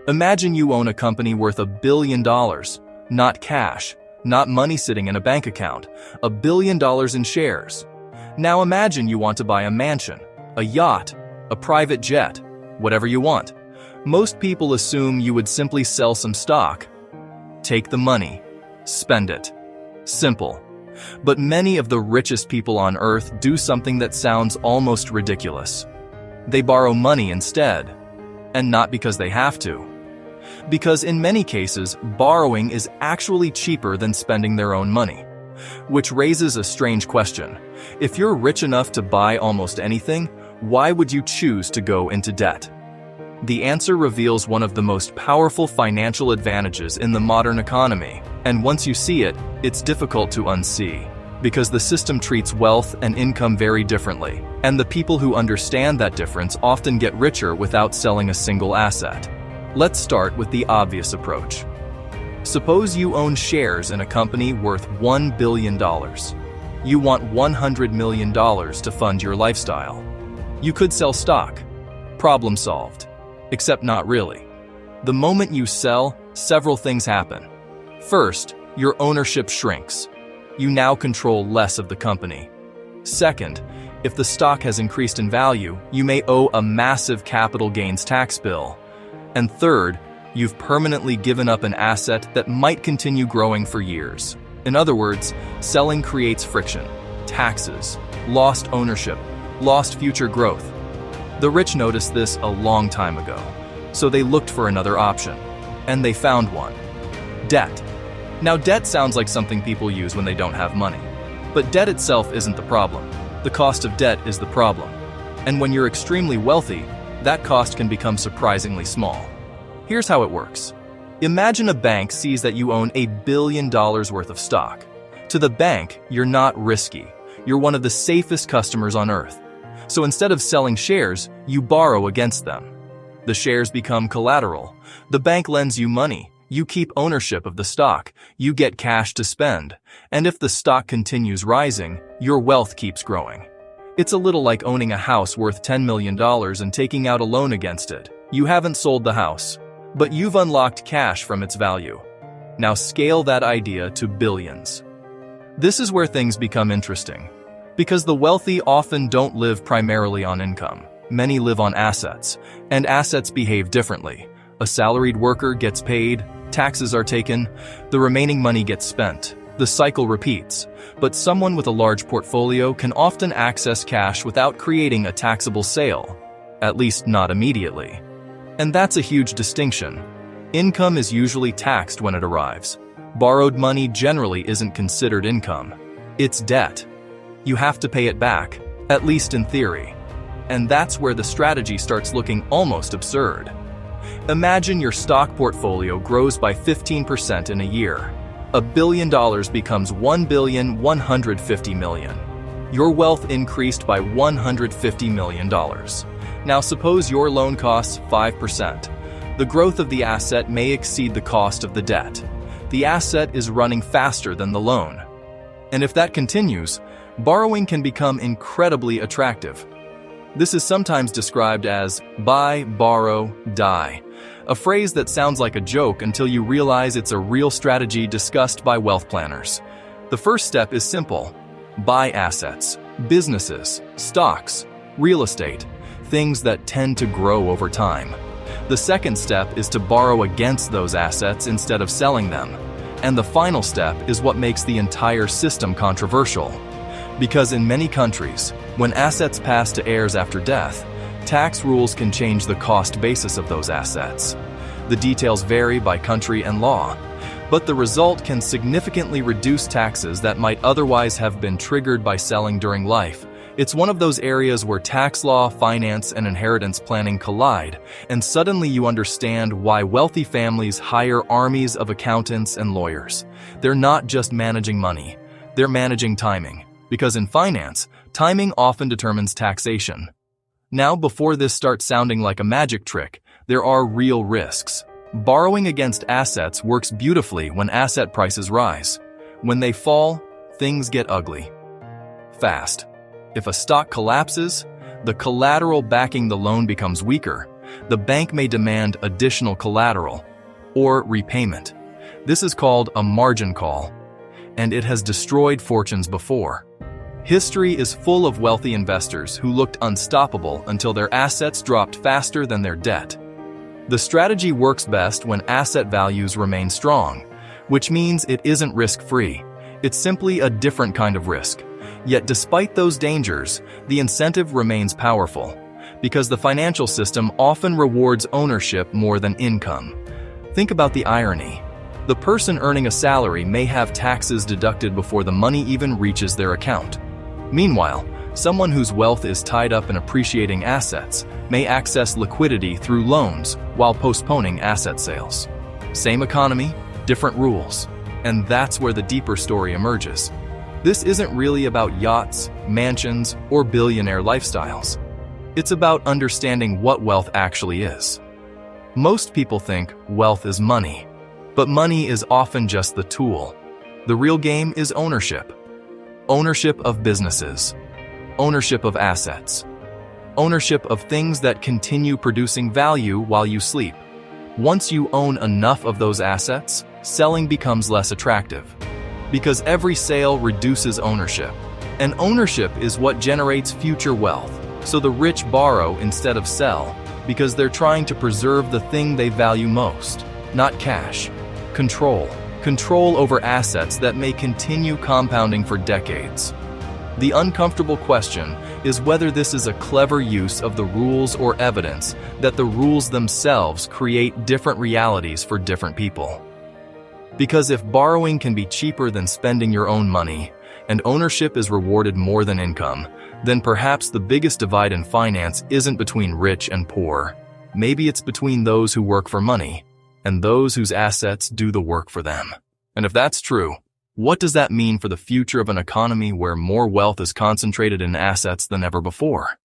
Imagine you own a company worth $1 billion, not cash, not money sitting in a bank account, $1 billion in shares. Now imagine you want to buy a mansion, a yacht, a private jet, whatever you want. Most people assume you would simply sell some stock. Take the money, spend it. Simple. But many of the richest people on earth do something that sounds almost ridiculous. They borrow money instead. And not because they have to. Because in many cases, borrowing is actually cheaper than spending their own money. Which raises a strange question. If you're rich enough to buy almost anything, why would you choose to go into debt? The answer reveals one of the most powerful financial advantages in the modern economy. And once you see it, it's difficult to unsee. Because the system treats wealth and income very differently. And the people who understand that difference often get richer without selling a single asset. Let's start with the obvious approach. Suppose you own shares in a company worth $1 billion. You want $100 million to fund your lifestyle. You could sell stock. Problem solved. Except not really. The moment you sell, several things happen. First, your ownership shrinks. You now control less of the company. Second, if the stock has increased in value, you may owe a massive capital gains tax bill. And third, you've permanently given up an asset that might continue growing for years. In other words, selling creates friction, taxes, lost ownership, lost future growth. The rich noticed this a long time ago, so they looked for another option. And they found one. Debt. Now, debt sounds like something people use when they don't have money. But debt itself isn't the problem. The cost of debt is the problem. And when you're extremely wealthy, that cost can become surprisingly small. Here's how it works. Imagine a bank sees that you own $1 billion worth of stock. To the bank, you're not risky. You're one of the safest customers on earth. So instead of selling shares, you borrow against them. The shares become collateral. The bank lends you money. You keep ownership of the stock. You get cash to spend. And if the stock continues rising, your wealth keeps growing. It's a little like owning a house worth $10 million and taking out a loan against it. You haven't sold the house, but you've unlocked cash from its value. Now scale that idea to billions. This is where things become interesting. Because the wealthy often don't live primarily on income. Many live on assets, and assets behave differently. A salaried worker gets paid, taxes are taken, the remaining money gets spent. The cycle repeats, but someone with a large portfolio can often access cash without creating a taxable sale, at least not immediately. And that's a huge distinction. Income is usually taxed when it arrives. Borrowed money generally isn't considered income. It's debt. You have to pay it back, at least in theory. And that's where the strategy starts looking almost absurd. Imagine your stock portfolio grows by 15% in a year. $1 billion becomes $1,150 million. Your wealth increased by $150 million. Now suppose your loan costs 5%. The growth of the asset may exceed the cost of the debt. The asset is running faster than the loan. And if that continues, borrowing can become incredibly attractive. This is sometimes described as buy, borrow, die, a phrase that sounds like a joke until you realize it's a real strategy discussed by wealth planners. The first step is simple. Buy assets, businesses, stocks, real estate, things that tend to grow over time. The second step is to borrow against those assets instead of selling them. And the final step is what makes the entire system controversial. Because in many countries, when assets pass to heirs after death, tax rules can change the cost basis of those assets. The details vary by country and law, but the result can significantly reduce taxes that might otherwise have been triggered by selling during life. It's one of those areas where tax law, finance, and inheritance planning collide, and suddenly you understand why wealthy families hire armies of accountants and lawyers. They're not just managing money, they're managing timing. Because in finance, timing often determines taxation. Now, before this starts sounding like a magic trick, there are real risks. Borrowing against assets works beautifully when asset prices rise. When they fall, things get ugly. Fast. If a stock collapses, the collateral backing the loan becomes weaker. the bank may demand additional collateral or repayment. This is called a margin call, and it has destroyed fortunes before. History is full of wealthy investors who looked unstoppable until their assets dropped faster than their debt. The strategy works best when asset values remain strong, which means it isn't risk-free. It's simply a different kind of risk. Yet despite those dangers, the incentive remains powerful, because the financial system often rewards ownership more than income. Think about the irony. The person earning a salary may have taxes deducted before the money even reaches their account. Meanwhile, someone whose wealth is tied up in appreciating assets may access liquidity through loans while postponing asset sales. Same economy, different rules. And that's where the deeper story emerges. This isn't really about yachts, mansions, or billionaire lifestyles. It's about understanding what wealth actually is. Most people think wealth is money, but money is often just the tool. The real game is ownership. Ownership of businesses. Ownership of assets. Ownership of things that continue producing value while you sleep. Once you own enough of those assets, selling becomes less attractive. Because every sale reduces ownership. And ownership is what generates future wealth. So the rich borrow instead of sell, because they're trying to preserve the thing they value most, not cash. Control. Control over assets that may continue compounding for decades. The uncomfortable question is whether this is a clever use of the rules or evidence that the rules themselves create different realities for different people. Because if borrowing can be cheaper than spending your own money, and ownership is rewarded more than income, then perhaps the biggest divide in finance isn't between rich and poor. Maybe it's between those who work for money and those whose assets do the work for them. And if that's true, what does that mean for the future of an economy where more wealth is concentrated in assets than ever before?